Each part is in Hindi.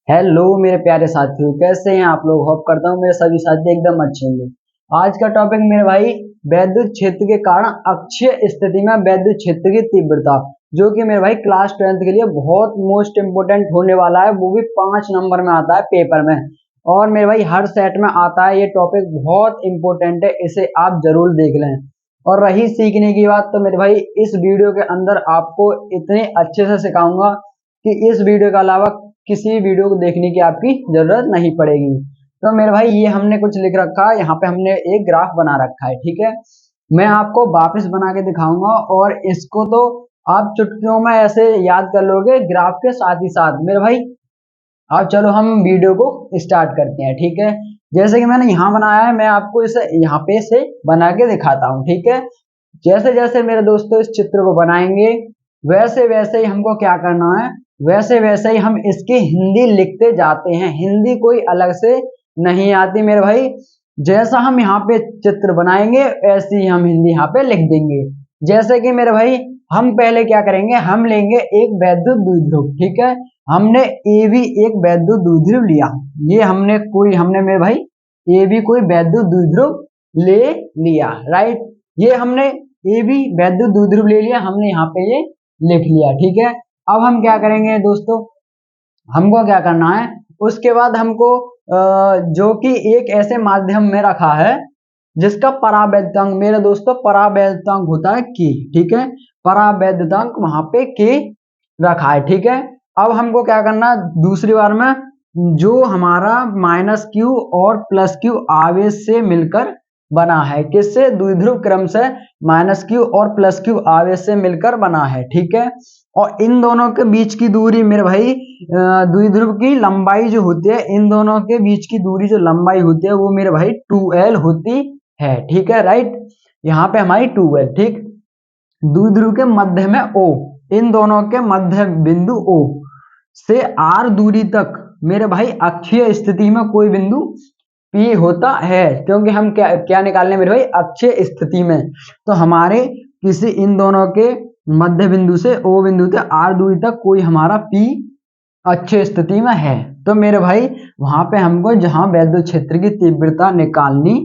हेलो मेरे प्यारे साथियों, कैसे हैं आप लोग। होप करता हूँ मेरे सभी साथी एकदम अच्छे होंगे। आज का टॉपिक मेरे भाई, वैद्युत क्षेत्र के कारण अक्षीय स्थिति में वैद्युत क्षेत्र की तीव्रता, जो कि मेरे भाई क्लास 10th के लिए बहुत मोस्ट इंपोर्टेंट होने वाला है। वो भी 5 नंबर में आता है पेपर में, और मेरे भाई हर सेट में आता है। ये टॉपिक बहुत इंपॉर्टेंट है, इसे आप जरूर देख लें। और रही सीखने की बात, तो मेरे भाई इस वीडियो के अंदर आपको इतने अच्छे से सिखाऊंगा कि इस वीडियो के अलावा किसी भी वीडियो को देखने की आपकी जरूरत नहीं पड़ेगी। तो मेरे भाई ये हमने कुछ लिख रखा है, यहाँ पे हमने एक ग्राफ बना रखा है, ठीक है। मैं आपको वापस बना के दिखाऊंगा, और इसको तो आप चुटकियों में ऐसे याद कर लोगे ग्राफ के साथ ही साथ। मेरे भाई अब चलो हम वीडियो को स्टार्ट करते हैं, ठीक है। जैसे कि मैंने यहाँ बनाया है, मैं आपको इसे यहाँ पे से बना के दिखाता हूँ, ठीक है। जैसे जैसे मेरे दोस्तों इस चित्र को बनाएंगे, वैसे वैसे ही हमको क्या करना है, वैसे वैसे ही हम इसकी हिंदी लिखते जाते हैं। हिंदी कोई अलग से नहीं आती मेरे भाई। जैसा हम यहाँ पे चित्र बनाएंगे ऐसी ही हम हिंदी यहाँ पे लिख देंगे। जैसे कि मेरे भाई हम पहले क्या करेंगे, हम लेंगे एक वैद्युत द्विध्रुव, ठीक है। हमने ए भी एक वैद्युत द्विध्रुव लिया। ये हमने मेरे भाई ए भी कोई वैद्युत द्विध्रुव ले लिया, राइट। ये हमने ए भी वैद्युत द्विध्रुव ले लिया, हमने यहाँ पे ये लिख लिया, ठीक है। अब हम क्या करेंगे दोस्तों, हमको क्या करना है, उसके बाद हमको जो कि एक ऐसे माध्यम में रखा है जिसका परावैद्युतांक, मेरे दोस्तों परावैद्युतांक होता है के, ठीक है। परावैद्युतांक वहां पे के रखा है, ठीक है। अब हमको क्या करना है, दूसरी बार में जो हमारा माइनस क्यू और प्लस क्यू आवेश से मिलकर बना है, किससे, द्विध्रुव क्रम से माइनस क्यू और प्लस क्यू आवेश से मिलकर बना है, ठीक है। और इन दोनों के बीच की दूरी मेरे भाई, द्विध्रुव की लंबाई जो होती है, इन दोनों के बीच की दूरी जो लंबाई होती है वो मेरे भाई 2l होती है, ठीक है, राइट। यहाँ पे हमारी 2l, ठीक। द्विध्रुव के मध्य में O, इन दोनों के मध्य बिंदु O से R दूरी तक मेरे भाई अक्षीय स्थिति में कोई बिंदु P होता है, क्योंकि हम क्या क्या निकालने मेरे भाई, अक्षीय स्थिति में। तो हमारे किसी इन दोनों के मध्य बिंदु से O बिंदु तक R दूरी तक कोई हमारा P अच्छी स्थिति में है। तो मेरे भाई वहां पे हमको जहां वैद्युत क्षेत्र की तीव्रता निकालनी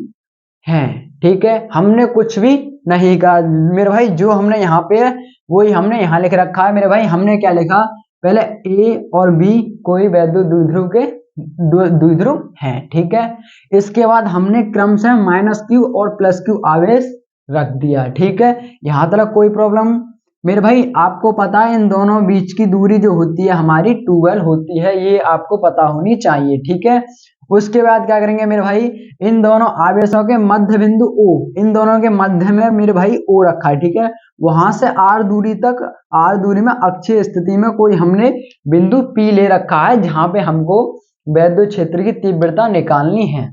है, ठीक है। हमने कुछ भी नहीं कहा मेरे भाई, जो हमने यहाँ पे वही हमने यहाँ लिख रखा है मेरे भाई। हमने क्या लिखा, पहले ए और बी कोई वैद्युत द्विध्रुव के द्विध्रुव हैं, ठीक है। इसके बाद हमने क्रम से माइनस क्यू और प्लस क्यू आवेश रख दिया, ठीक है। यहाँ तक कोई प्रॉब्लम मेरे भाई। आपको पता है इन दोनों बीच की दूरी जो होती है हमारी 2l होती है, ये आपको पता होनी चाहिए, ठीक है। उसके बाद क्या करेंगे मेरे भाई, इन दोनों आवेशों के मध्य बिंदु O, इन दोनों के मध्य में मेरे भाई O रखा है, ठीक है। वहां से R दूरी तक, R दूरी में अक्षीय स्थिति में कोई हमने बिंदु P ले रखा है, जहां पे हमको वैद्युत क्षेत्र की तीव्रता निकालनी है।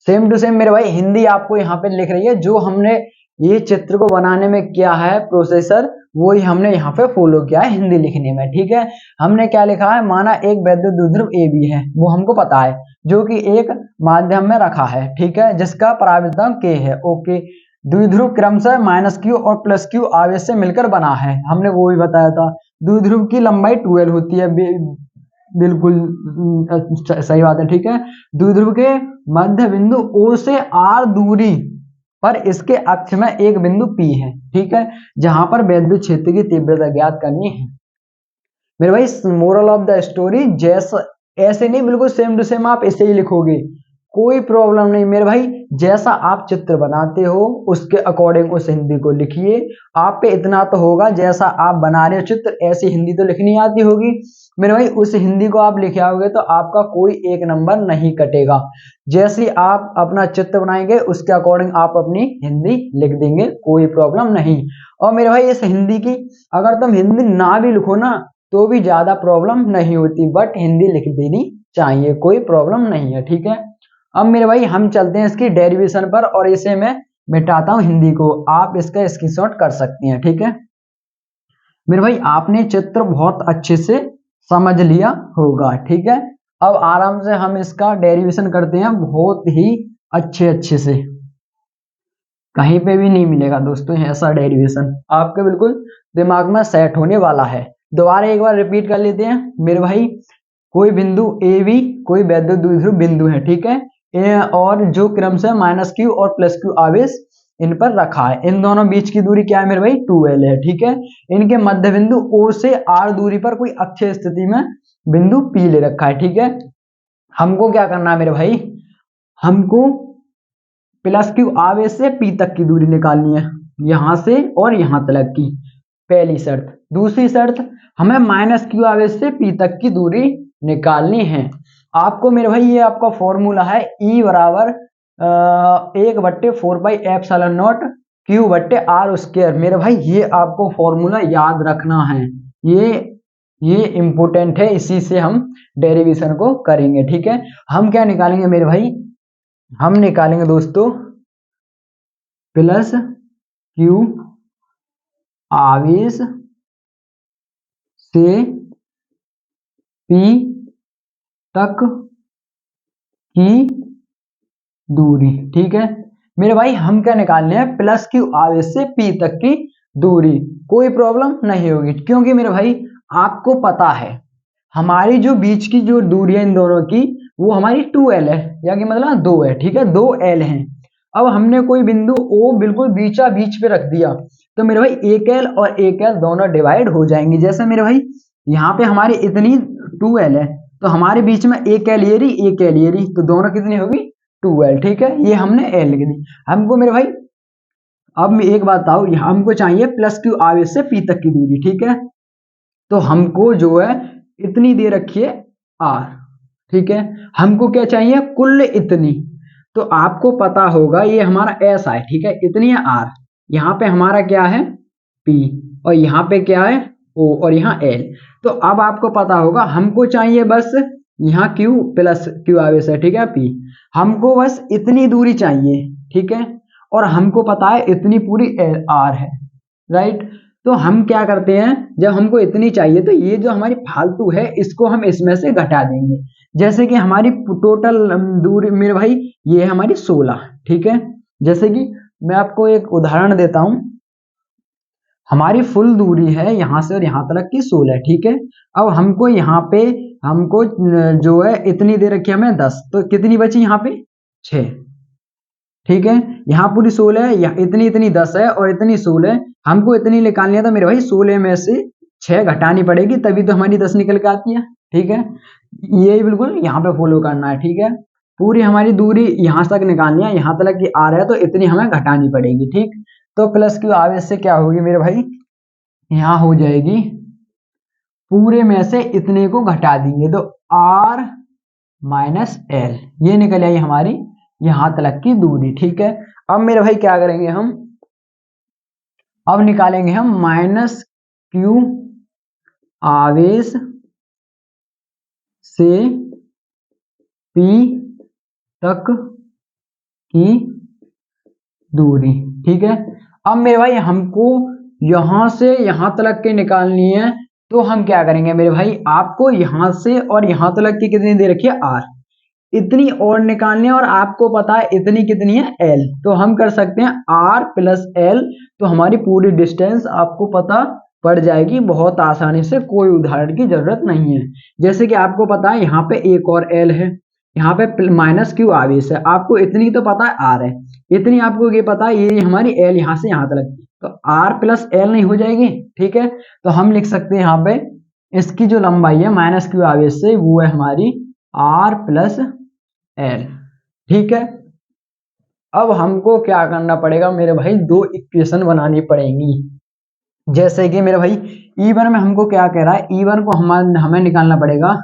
सेम टू सेम मेरे भाई हिंदी आपको यहाँ पे लिख रही है। जो हमने ये चित्र को बनाने में किया है प्रोसेसर, वो ही हमने यहाँ पे फॉलो किया है हिंदी लिखने में, ठीक है। हमने क्या लिखा है, माना एक वैद्युत द्विध्रुव ए बी है, वो हमको पता है, जो कि एक माध्यम में रखा है, ठीक है, जिसका परावैद्युतांक के है, ओके। द्विध्रुव क्रम से माइनस क्यू और प्लस क्यू आवेश से मिलकर बना है, हमने वो भी बताया था। द्विध्रुव की लंबाई 2l होती है, बिल्कुल सही बात है, ठीक है। द्विध्रुव के मध्य बिंदु O से R दूरी पर इसके अक्ष में एक बिंदु P है, ठीक है, जहां पर वैद्युत क्षेत्र की तीव्रता ज्ञात करनी है मेरे भाई। मोरल ऑफ द स्टोरी, जैसा ऐसे नहीं, बिल्कुल सेम टू सेम आप इसे ही लिखोगे, कोई प्रॉब्लम नहीं मेरे भाई। जैसा आप चित्र बनाते हो उसके अकॉर्डिंग उस हिंदी को लिखिए। आप पे इतना तो होगा, जैसा आप बना रहे हो चित्र ऐसी हिंदी तो लिखनी आती होगी मेरे भाई। उस हिंदी को आप लिखे आओगे तो आपका कोई एक नंबर नहीं कटेगा। जैसे आप अपना चित्र बनाएंगे उसके अकॉर्डिंग आप अपनी हिंदी लिख देंगे, कोई प्रॉब्लम नहीं। और मेरे भाई इस हिंदी की अगर तुम हिंदी ना भी लिखो ना तो भी ज्यादा प्रॉब्लम नहीं होती, बट हिंदी लिख देनी चाहिए, कोई प्रॉब्लम नहीं है, ठीक है। अब मेरे भाई हम चलते हैं इसकी डेरिवेशन पर, और इसे मैं मिटाता हूं हिंदी को, आप इसका स्क्रीनशॉट कर सकते हैं, ठीक है। मेरे भाई आपने चित्र बहुत अच्छे से समझ लिया होगा, ठीक है। अब आराम से हम इसका डेरिवेशन करते हैं बहुत ही अच्छे से। कहीं पे भी नहीं मिलेगा दोस्तों ऐसा डेरिवेशन, आपके बिल्कुल दिमाग में सेट होने वाला है। दोबारा एक बार रिपीट कर लेते हैं मेरे भाई। कोई बिंदु ए बी कोई वैद्युत द्विध्रुव बिंदु है, ठीक है, और जो क्रमशः माइनस क्यू और प्लस क्यू आवेश इन पर रखा है। इन दोनों बीच की दूरी क्या है मेरे भाई 2L है, ठीक है। इनके मध्य बिंदु O से R दूरी पर कोई अक्षीय स्थिति में बिंदु P ले रखा है, ठीक है। हमको क्या करना है मेरे भाई, हमको प्लस क्यू आवेश से P तक की दूरी निकालनी है, यहां से और यहां तक की, पहली शर्त। दूसरी शर्त, हमें माइनस क्यू आवेश से P तक की दूरी निकालनी है। आपको मेरे भाई ये आपका फॉर्मूला है E बराबर 1/4 पाई एप्सिलॉन नॉट Q/R²। मेरे भाई ये आपको फॉर्मूला याद रखना है, ये इंपॉर्टेंट है, इसी से हम डेरिवेशन को करेंगे, ठीक है। हम क्या निकालेंगे मेरे भाई, हम निकालेंगे दोस्तों प्लस क्यू आवेश से P तक की दूरी, ठीक है मेरे भाई। हम क्या निकालने हैं, प्लस क्यू आवेश से P तक की दूरी। कोई प्रॉब्लम नहीं होगी, क्योंकि मेरे भाई आपको पता है हमारी जो बीच की जो दूरी है इन दोनों की, वो हमारी 2L है, या कि मतलब 2 है, ठीक है, 2L है। अब हमने कोई बिंदु O बिल्कुल बीचा बीच पे रख दिया, तो मेरे भाई 1L और 1L दोनों डिवाइड हो जाएंगे। जैसे मेरे भाई यहाँ पे हमारी इतनी 2L है, तो हमारे बीच में 1L ये रही 1L ये रही, तो दोनों कितनी होगी 2L, ठीक है। ये हमने L लिख दी। हमको मेरे भाई अब मैं एक बात बताऊं, हमको चाहिए प्लस क्यू आवेश से P तक की दूरी, ठीक है। तो हमको जो है इतनी दे रखी है R, ठीक है। हमको क्या चाहिए, कुल इतनी। तो आपको पता होगा ये हमारा S है, ठीक है, इतनी है R। यहाँ पे हमारा क्या है P, और यहाँ पे क्या है O, और यहाँ L। तो अब आपको पता होगा हमको चाहिए बस यहाँ Q प्लस क्यू आवेश है, ठीक है, P। हमको बस इतनी दूरी चाहिए, ठीक है, और हमको पता है इतनी पूरी R है, राइट। तो हम क्या करते हैं, जब हमको इतनी चाहिए तो ये जो हमारी फालतू है इसको हम इसमें से घटा देंगे। जैसे कि हमारी टोटल दूरी मेरे भाई ये है हमारी 16, ठीक है। जैसे कि मैं आपको एक उदाहरण देता हूं, हमारी फुल दूरी है यहां से और यहां तक की 16, ठीक है। अब हमको यहाँ पे हमको जो है इतनी दे रखी है हमें 10, तो कितनी बची यहाँ पे 6, ठीक है। यहाँ पूरी 16 है, इतनी इतनी 10 है और इतनी 16, हमको इतनी निकालनी है, तो मेरे भाई 16 में से 6 घटानी पड़ेगी, तभी तो हमारी 10 निकल के आती है, ठीक है। ये बिल्कुल यहाँ पे फॉलो करना है, ठीक है। पूरी हमारी दूरी यहाँ तक निकालनी है, यहाँ तक की आ रहा है, तो इतनी हमें घटानी पड़ेगी, ठीक। तो प्लस क्यू आवेश से क्या होगी मेरे भाई, यहाँ हो जाएगी पूरे में से इतने को घटा देंगे तो R माइनस L, ये निकल आई हमारी यहां तक की दूरी, ठीक है। अब मेरे भाई क्या करेंगे हम, अब निकालेंगे हम माइनस क्यू आवेश से P तक की दूरी, ठीक है। अब मेरे भाई हमको यहां से यहां तक के निकालनी है, तो हम क्या करेंगे मेरे भाई, आपको यहां से और यहां तक की कितनी दे रखी है R, इतनी और निकालनी है, और आपको पता है इतनी कितनी है L, तो हम कर सकते हैं R प्लस L, तो हमारी पूरी डिस्टेंस आपको पता पड़ जाएगी बहुत आसानी से, कोई उदाहरण की जरूरत नहीं है। जैसे कि आपको पता है यहाँ पे एक और L है, यहाँ पे माइनस क्यू आवेश है, आपको इतनी तो पता है R है, इतनी आपको ये पता है ये हमारी L यहाँ से यहाँ तक, तो R प्लस L नहीं हो जाएगी, ठीक है। तो हम लिख सकते हैं यहाँ पे इसकी जो लंबाई है माइनस क्यू आवेश से, वो है हमारी R प्लस L, ठीक है। अब हमको क्या करना पड़ेगा मेरे भाई, दो इक्वेशन बनानी पड़ेंगी। जैसे कि मेरे भाई E1 में हमको क्या कह रहा है, E1 को हमें निकालना पड़ेगा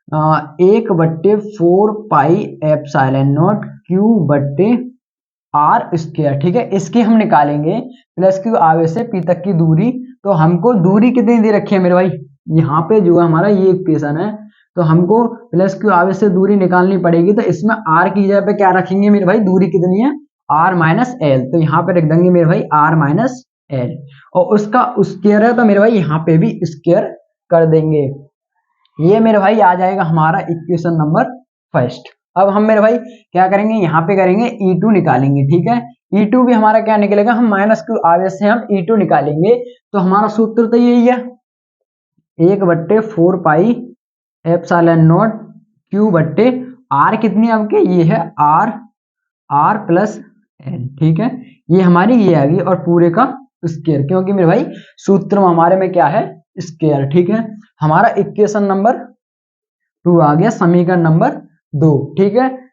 1/4 पाई एप्सिलॉन नॉट Q/R², ठीक है। इसकी हम निकालेंगे प्लस क्यू आवेश से P तक की दूरी। तो हमको दूरी कितनी दे रखी है मेरे भाई, यहाँ पे जो है हमारा ये इक्वेशन है, तो हमको प्लस क्यू आवेश से दूरी निकालनी पड़ेगी, तो इसमें R की जगह पे क्या रखेंगे मेरे भाई, दूरी कितनी है R माइनस L, तो यहाँ पे रख देंगे मेरे भाई R माइनस L, और उसका स्क्वायर है तो मेरे भाई यहाँ पे भी स्क्वायर कर देंगे। ये मेरे भाई आ जाएगा हमारा इक्वेशन नंबर फर्स्ट। अब हम मेरे भाई क्या करेंगे, यहाँ पे करेंगे E2 निकालेंगे, ठीक है। E2 भी हमारा क्या निकलेगा, हम माइनस क्यू आवेश से हम E2 निकालेंगे, तो हमारा सूत्र तो यही है 1/4 पाई एप्सिलॉन नॉट क्यू बट्टे आर कितनी आपके ये है आर प्लस एल, ठीक है, ये हमारी ये आ गई, और पूरे का स्क्वायर, क्योंकि मेरे भाई सूत्र में हमारे में क्या है स्क्वायर, ठीक है। हमारा इक्वेशन नंबर 2 आ गया, समीकरण नंबर 2, ठीक है।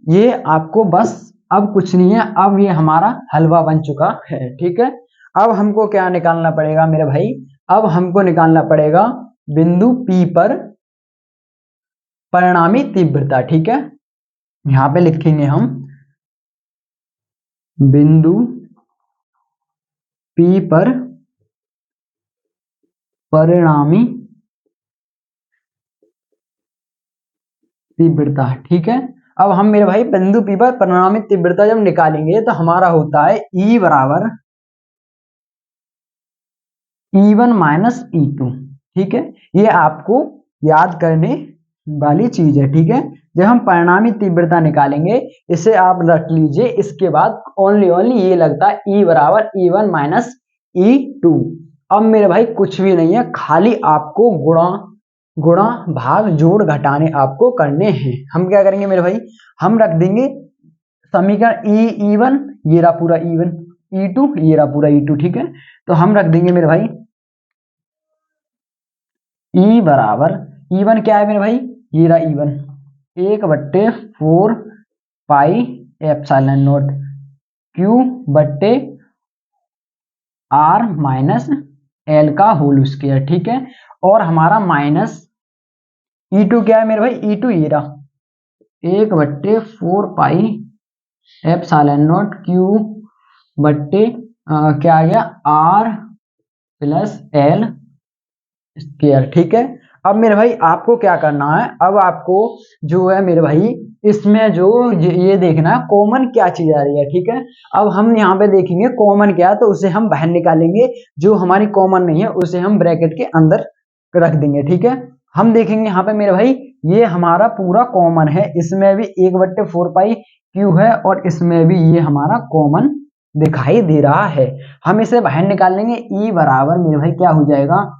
ये आपको बस अब कुछ नहीं है, अब ये हमारा हलवा बन चुका है, ठीक है। अब हमको क्या निकालना पड़ेगा मेरे भाई, अब हमको निकालना पड़ेगा बिंदु P पर परिणामी तीव्रता, ठीक है। यहां पे लिखेंगे हम बिंदु P पर परिणामी तीव्रता, ठीक है। अब हम मेरे भाई बिंदु P पर परिणामी तीव्रता जब निकालेंगे तो हमारा होता है E बराबर E1 माइनस E2, ठीक है। ये आपको याद करने वाली चीज है, ठीक है। जब हम परिणामी तीव्रता निकालेंगे, इसे आप रख लीजिए, इसके बाद ओनली ये लगता है E बराबर E1 माइनस E2। अब मेरे भाई कुछ भी नहीं है, खाली आपको गुणा भाग जोड़ घटाने आपको करने हैं। हम क्या करेंगे मेरे भाई, हम रख देंगे समीकरण E1 ये रहा पूरा E1, E2 ये रहा पूरा E2, ठीक है। तो हम रख देंगे मेरे भाई E बराबर E1 क्या है मेरे भाई, ये रहा E1 1/4 pi epsilon not Q बट्टे R माइनस L का होल स्क्वायर, ठीक है। और हमारा माइनस E2 क्या है मेरे भाई, E2 ये रहा 1/4 पाई एप्सिलॉन नॉट Q बट्टे क्या आ गया R प्लस L स्क्वायर, ठीक है। अब मेरे भाई आपको क्या करना है, अब आपको जो है मेरे भाई इसमें जो ये देखना है कॉमन क्या चीज आ रही है, ठीक है। अब हम यहाँ पे देखेंगे कॉमन क्या है, तो उसे हम बाहर निकालेंगे, जो हमारी कॉमन नहीं है उसे हम ब्रैकेट के अंदर रख देंगे, ठीक है। हम देखेंगे यहाँ पे मेरे भाई ये हमारा पूरा कॉमन है, इसमें भी 1/4 पाई क्यू है, और इसमें भी ये हमारा कॉमन दिखाई दे रहा है। हम इसे बाहर निकाल लेंगे, ई बराबर मेरे भाई क्या हो जाएगा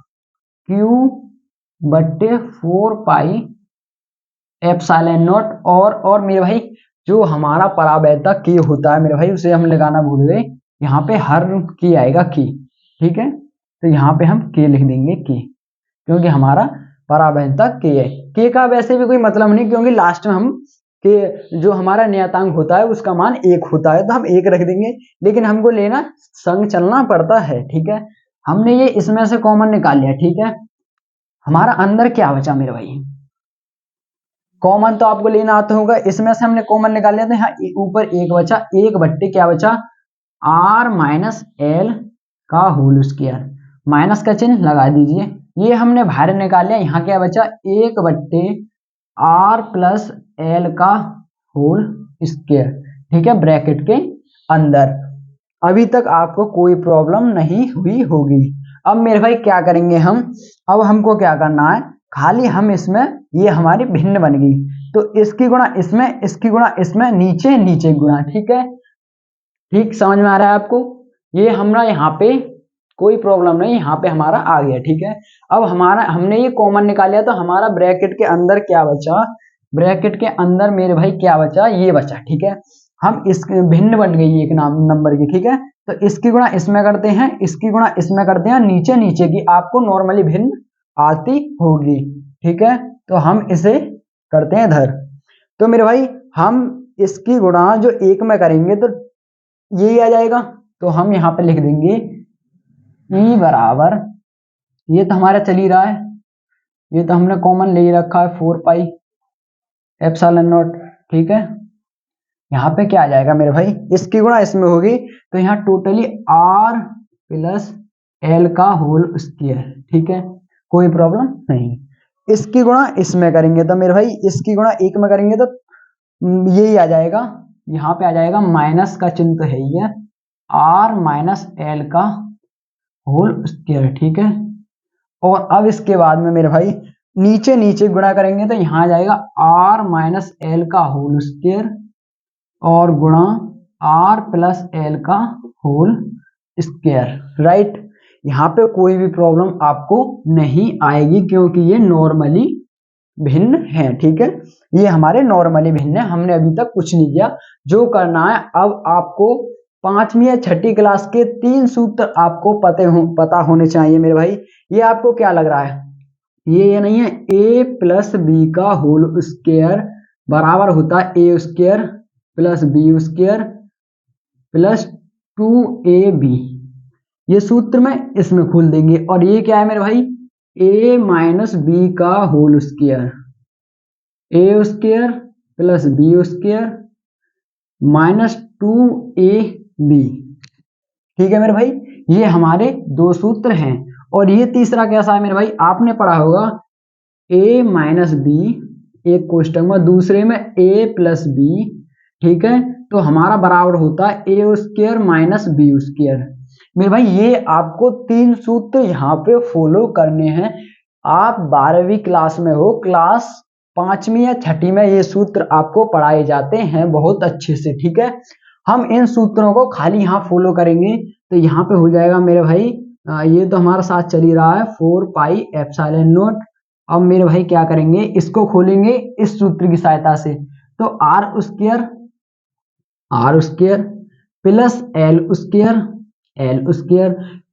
Q/4 पाई एप्सिलॉन नॉट, और मेरे भाई जो हमारा परावैद्यता के होता है मेरे भाई उसे हम लगाना भूल गए, यहाँ पे हर की आएगा की, ठीक है। तो यहाँ पे हम के लिख देंगे के, क्योंकि हमारा परावैद्यता के है। के का वैसे भी कोई मतलब नहीं, क्योंकि लास्ट में हम के जो हमारा नियतांक होता है उसका मान 1 होता है, तो हम 1 रख देंगे, लेकिन हमको लेना संग चलना पड़ता है, ठीक है। हमने ये इसमें से कॉमन निकाल लिया, ठीक है। हमारा अंदर क्या बचा मेरे भाई, कॉमन तो आपको लेना आता होगा, इसमें से हमने कॉमन निकाल लिया था, यहाँ ऊपर 1 बचा, 1 बट्टे क्या बचा R माइनस L का होल स्क्वायर, माइनस का चिन्ह लगा दीजिए, ये हमने बाहर निकाल लिया। यहाँ क्या बचा 1/R प्लस L का होल स्क्वायर, ठीक है, ब्रैकेट के अंदर। अभी तक आपको कोई प्रॉब्लम नहीं हुई होगी। अब मेरे भाई क्या करेंगे हम, अब हमको क्या करना है, खाली हम इसमें ये हमारी भिन्न बन गई, तो इसकी गुणा इसमें, इसकी गुणा इसमें, नीचे नीचे गुणा, ठीक है। ठीक समझ में आ रहा है आपको, ये हमारा यहाँ पे कोई प्रॉब्लम नहीं, यहाँ पे हमारा आ गया, ठीक है। अब हमारा हमने ये कॉमन निकाल लिया, तो हमारा ब्रैकेट के अंदर क्या बचा, ब्रैकेट के अंदर मेरे भाई क्या बचा, ये बचा, ठीक है। हम इस भिन्न बन गई एक नंबर की, ठीक है। तो इसकी गुणा इसमें करते हैं, इसकी गुणा इसमें करते हैं, नीचे नीचे की आपको नॉर्मली भिन्न आती होगी, ठीक है। तो हम इसे करते हैं इधर, तो मेरे भाई हम इसकी गुणा जो 1 में करेंगे तो यही आ जाएगा, तो हम यहाँ पे लिख देंगे E बराबर, ये तो हमारा चल ही रहा है, ये तो हमने कॉमन ले ही रखा है 4 पाई एप्सिलॉन नॉट, ठीक है। यहाँ पे क्या आ जाएगा मेरे भाई, इसकी गुणा इसमें होगी, तो यहाँ टोटली R प्लस L का होल स्क्वायर, ठीक है, कोई प्रॉब्लम नहीं। इसकी गुणा इसमें करेंगे तो मेरे भाई इसकी गुणा 1 में करेंगे तो यही आ जाएगा, यहाँ पे आ जाएगा माइनस का चिन्ह तो है ही है, R माइनस L का होल स्क्वायर, ठीक है। और अब इसके बाद में मेरे भाई नीचे नीचे गुणा करेंगे तो यहाँ आ जाएगा R माइनस L का होल स्क्वायर और गुणा R प्लस L का होल स्क्वायर, राइट। यहाँ पे कोई भी प्रॉब्लम आपको नहीं आएगी, क्योंकि ये नॉर्मली भिन्न हैं। ठीक है, ये हमारे नॉर्मली भिन्न है, हमने अभी तक कुछ नहीं किया। जो करना है अब आपको 5वीं या 6ठी क्लास के 3 सूत्र आपको पता होने चाहिए मेरे भाई। ये आपको क्या लग रहा है, ये नहीं है, a प्लस बी का होल स्क्वायर बराबर होता है A square plus B square plus 2ab। ये सूत्र में इसमें खोल देंगे। और ये क्या है मेरे भाई, a माइनस बी का whole square, A square plus B square minus 2ab। ठीक है मेरे भाई, ये हमारे दो सूत्र हैं। और ये तीसरा कैसा है मेरे भाई, आपने पढ़ा होगा a माइनस बी एक कोष्टक में, दूसरे में a प्लस बी। ठीक है, तो हमारा बराबर होता है A square minus B square. मेरे भाई ये आपको 3 सूत्र यहाँ पे फॉलो करने हैं। आप 12वीं क्लास में हो, क्लास 5वीं या 6ठी में ये सूत्र आपको पढ़ाए जाते हैं बहुत अच्छे से। ठीक है, हम इन सूत्रों को खाली यहाँ फॉलो करेंगे तो यहाँ पे हो जाएगा मेरे भाई, ये तो हमारा साथ चल ही रहा है 4 पाई एप्सिलॉन नॉट। अब मेरे भाई क्या करेंगे, इसको खोलेंगे इस सूत्र की सहायता से। तो R square plus L square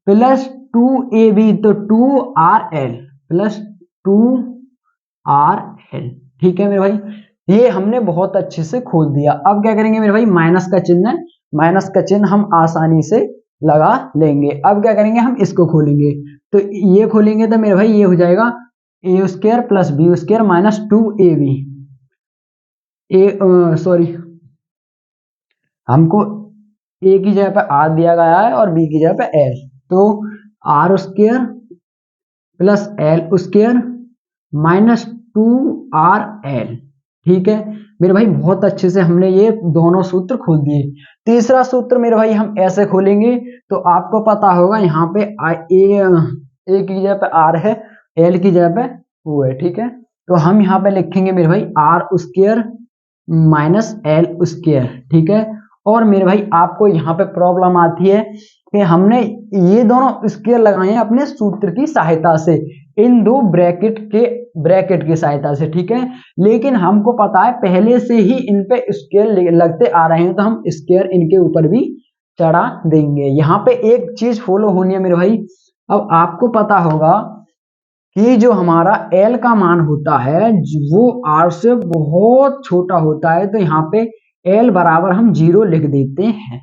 plus 2ab, तो 2rl प्लस 2rl। ठीक है मेरे भाई, ये हमने बहुत अच्छे से खोल दिया। अब क्या करेंगे मेरे भाई, माइनस का चिन्ह है, माइनस का चिन्ह हम आसानी से लगा लेंगे। अब क्या करेंगे, हम इसको खोलेंगे। तो ये खोलेंगे तो मेरे भाई ये हो जाएगा A square plus B square minus 2ab। Sorry, हमको ए की जगह पे आर दिया गया है और बी की जगह पे एल, तो R square plus L square minus 2rl। ठीक है मेरे भाई, बहुत अच्छे से हमने ये दोनों सूत्र खोल दिए। तीसरा सूत्र मेरे भाई हम ऐसे खोलेंगे, तो आपको पता होगा यहाँ पे ए की जगह पे आर है, एल की जगह पे ओ है। ठीक है, तो हम यहाँ पे लिखेंगे मेरे भाई R square minus L square. ठीक है, और मेरे भाई आपको यहाँ पे प्रॉब्लम आती है कि हमने ये दोनों स्क्वायर लगाए हैं अपने सूत्र की सहायता से, इन दो ब्रैकेट की सहायता से। ठीक है, लेकिन हमको पता है पहले से ही इन पे स्क्वायर लगते आ रहे हैं, तो हम स्क्वायर इनके ऊपर भी चढ़ा देंगे। यहाँ पे एक चीज फॉलो होनी है मेरे भाई, अब आपको पता होगा कि जो हमारा L का मान होता है वो R से बहुत छोटा होता है, तो यहाँ पे L बराबर हम 0 लिख देते हैं।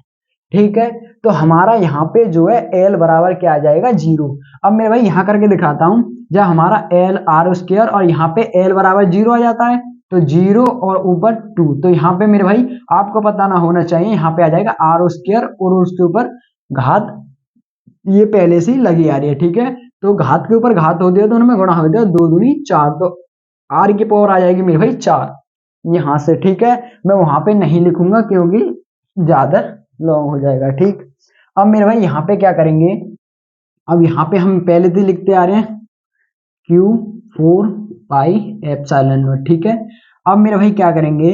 ठीक है, तो हमारा यहाँ पे जो है L बराबर क्या आ जाएगा, 0। अब मेरे भाई यहाँ करके दिखाता हूँ, जब हमारा L R स्क्वायर और यहाँ पे L बराबर 0 आ जाता है, तो 0 और ऊपर 2, तो यहाँ पे मेरे भाई आपको पता ना होना चाहिए, यहाँ पे आ जाएगा R स्क्वायर और उसके ऊपर घात ये पहले से ही लगी आ रही है। ठीक है, तो घात के ऊपर घात होती है तो उनमें गुणा होता है, 2 दूनी 4, तो आर की पावर आ जाएगी मेरे भाई 4 यहाँ से। ठीक है, मैं वहां पे नहीं लिखूंगा क्योंकि ज्यादा लॉन्ग हो जाएगा। ठीक, अब मेरे भाई यहाँ पे क्या करेंगे, अब यहाँ पे हम पहले से लिखते आ रहे हैं Q4 पाई एप्सिलॉन नॉट। ठीक है, अब मेरे भाई क्या करेंगे,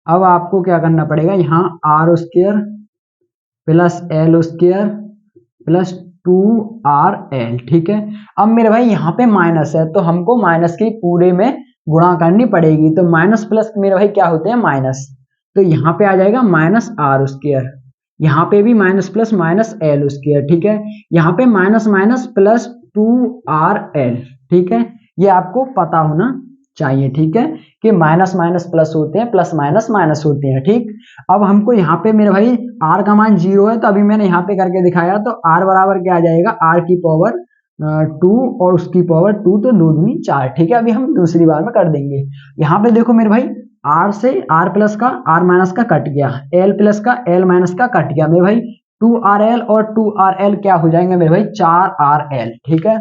अब आपको क्या करना पड़ेगा, यहाँ R square plus L square plus 2rl। ठीक है, अब मेरे भाई यहाँ पे माइनस है तो हमको माइनस की पूरे में गुणा करनी पड़ेगी, तो माइनस प्लस मेरे भाई क्या होते हैं माइनस, तो यहाँ पे आ जाएगा माइनस आर स्क्वायर, यहाँ पे भी minus plus minus L square. ठीक है, यहाँ पे माइनस माइनस प्लस 2rl। ठीक है, ये आपको पता होना चाहिए। ठीक है, कि माइनस माइनस प्लस होते हैं, प्लस माइनस माइनस होते हैं। ठीक, अब हमको यहाँ पे मेरे भाई r का मान 0 है, तो अभी मैंने यहाँ पे करके दिखाया, तो r बराबर क्या आ जाएगा, r की पावर 2 और उसकी पावर 2, तो 2 दूनी 4। ठीक है, अभी हम दूसरी बार में कर देंगे। यहाँ पे देखो मेरे भाई r से r प्लस का r माइनस का कट गया, l प्लस का l माइनस का कट गया मेरे भाई, 2rl और 2rl क्या हो जाएंगे मेरे भाई 4rl। ठीक है,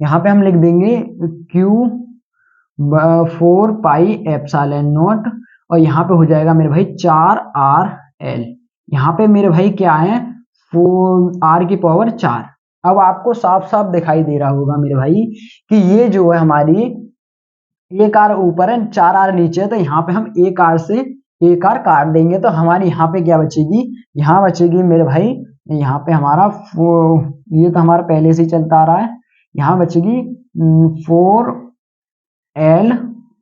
यहाँ पे हम लिख देंगे Q4 पाई एप्सिलॉन नॉट, और यहाँ पे हो जाएगा मेरे भाई 4rl। यहाँ पे मेरे भाई क्या है, 4r की पावर 4। अब आपको साफ साफ दिखाई दे रहा होगा मेरे भाई कि ये जो है हमारी एक आर ऊपर है 4r नीचे है, तो यहाँ पे हम एक आर से एक आर काट देंगे, तो हमारी यहाँ पे क्या बचेगी, यहाँ बचेगी मेरे भाई, यहाँ पे हमारा ये तो हमारा पहले से ही चलता आ रहा है, यहाँ बचेगी 4l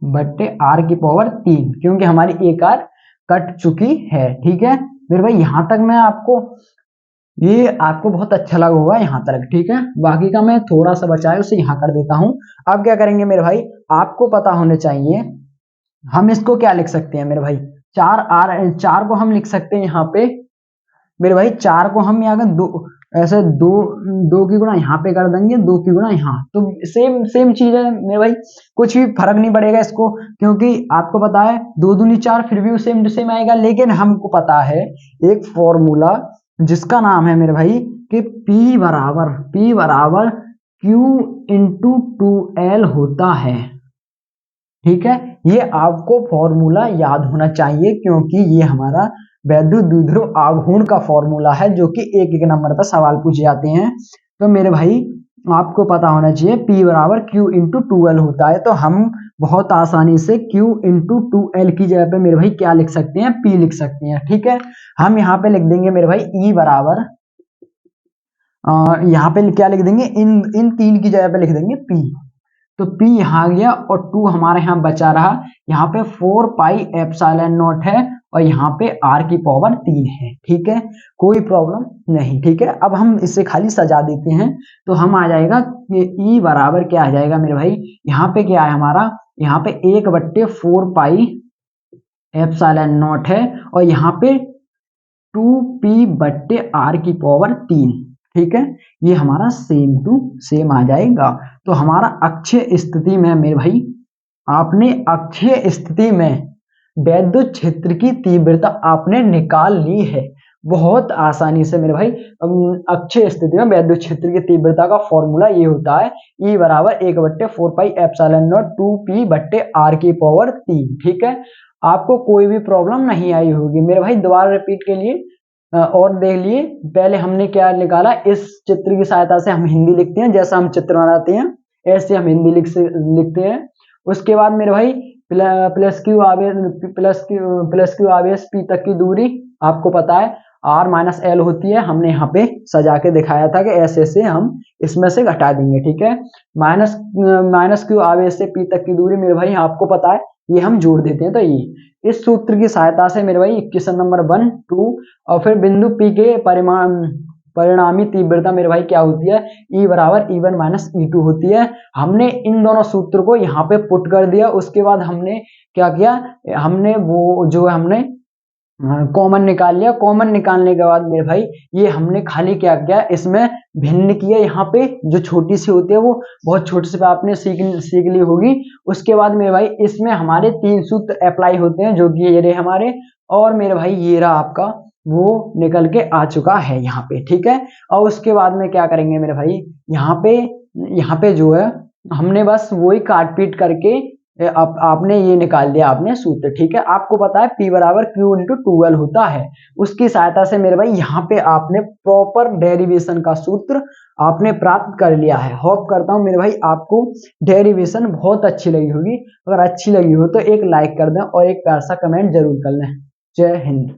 बट्टे आर की पावर 3, क्योंकि हमारी एक आर कट चुकी है। ठीक है मेरे भाई, यहां तक मैं आपको बहुत अच्छा लगा होगा यहाँ तक। ठीक है, बाकी का मैं थोड़ा सा बचा है उसे यहाँ कर देता हूँ। अब क्या करेंगे मेरे भाई, आपको पता होने चाहिए हम इसको क्या लिख सकते हैं मेरे भाई, 4 को हम लिख सकते हैं यहाँ पे मेरे भाई, 4 को हम यहाँ का दो, ऐसे दो की गुणा यहाँ पे कर देंगे, 2 की गुणा यहाँ, तो सेम सेम चीज है मेरे भाई, कुछ भी फर्क नहीं पड़ेगा इसको, क्योंकि आपको पता है 2 दूनी 4 फिर भी सेम टू सेम आएगा। लेकिन हमको पता है एक फॉर्मूला जिसका नाम है मेरे भाई कि P बराबर Q इंटू 2L होता है। ठीक है, ये आपको फॉर्मूला याद होना चाहिए, क्योंकि ये हमारा वैद्युत द्विध्रुव आघूर्ण का फॉर्मूला है, जो कि एक एक नंबर पर सवाल पूछे जाते हैं। तो मेरे भाई आपको पता होना चाहिए P बराबर Q इंटू 2L होता है। तो हम बहुत आसानी से Q इंटू 2L की जगह पे मेरे भाई क्या लिख सकते हैं, P लिख सकते हैं। ठीक है, हम यहाँ पे लिख देंगे मेरे भाई E बराबर, यहाँ पे क्या लिख देंगे, इन 3 की जगह पे लिख देंगे P। तो P यहाँ आ गया और 2 हमारे यहाँ बचा रहा। यहाँ पे 4 पाई एप्सिलॉन नॉट है और यहाँ पे R की पावर 3 है। ठीक है, कोई प्रॉब्लम नहीं। ठीक है, अब हम इसे खाली सजा देते हैं तो हम आ जाएगा ये E बराबर क्या आ जाएगा मेरे भाई, यहाँ पे क्या है हमारा, यहाँ पे 1/4 पाई एप्सिलॉन नॉट है और यहाँ पे 2P/R की पावर 3। ठीक है, ये हमारा सेम टू सेम आ जाएगा। तो हमारा अक्षीय स्थिति में मेरे भाई, आपने अक्षीय स्थिति में वैद्युत क्षेत्र की तीव्रता आपने निकाल ली है बहुत आसानी से मेरे भाई। अक्षीय स्थिति में वैद्युत क्षेत्र की तीव्रता का फॉर्मूला ये होता है E बराबर 1/4 पाई एप्सिलॉन नॉट 2P/R की पावर 3। ठीक है, आपको कोई भी प्रॉब्लम नहीं आई होगी मेरे भाई। दोबारा रिपीट के लिए और देख लिए, पहले हमने क्या निकाला, इस चित्र की सहायता से हम हिंदी लिखते हैं, जैसा हम चित्र बनाते हैं ऐसे हम हिंदी लिखते हैं। उसके बाद मेरे भाई प्लस क्यू आवेश P तक की दूरी आपको पता है R माइनस L होती है। हमने यहाँ पे सजा के दिखाया था कि ऐसे ऐसे हम इसमें से घटा देंगे। ठीक है, माइनस क्यू आवेश से P तक की दूरी मेरे भाई आपको पता है, ये हम जोड़ देते हैं। तो ये इस सूत्र की सहायता से मेरे भाई इक्वेशन नंबर 1, 2 और फिर बिंदु P के परिणामी तीव्रता मेरे भाई क्या होती है, E बराबर E1 माइनस E2 होती है। हमने इन दोनों सूत्र को यहाँ पे पुट कर दिया। उसके बाद हमने क्या किया, हमने वो जो हमने कॉमन निकाल लिया। कॉमन निकालने के बाद मेरे भाई ये हमने खाली क्या किया, इसमें भिन्न किया। यहाँ पे जो छोटी सी होती है वो बहुत छोटे से आपने सीख ली होगी। उसके बाद मेरे भाई इसमें हमारे 3 सूत्र अप्लाई होते हैं, जो कि ये रहे हमारे, और मेरे भाई ये रहा आपका वो निकल के आ चुका है यहाँ पे। ठीक है, और उसके बाद में क्या करेंगे मेरे भाई, यहाँ पे जो है हमने बस वही काट पीट करके आपने ये निकाल दिया आपने सूत्र। ठीक है, आपको पता है P बराबर Q इंटू 2L होता है। उसकी सहायता से मेरे भाई यहाँ पे आपने प्रॉपर डेरिवेशन का सूत्र आपने प्राप्त कर लिया है। होप करता हूँ मेरे भाई आपको डेरिवेशन बहुत अच्छी लगी होगी। अगर अच्छी लगी हो तो एक लाइक कर दें और एक प्यार सा कमेंट जरूर कर लें। जय हिंद।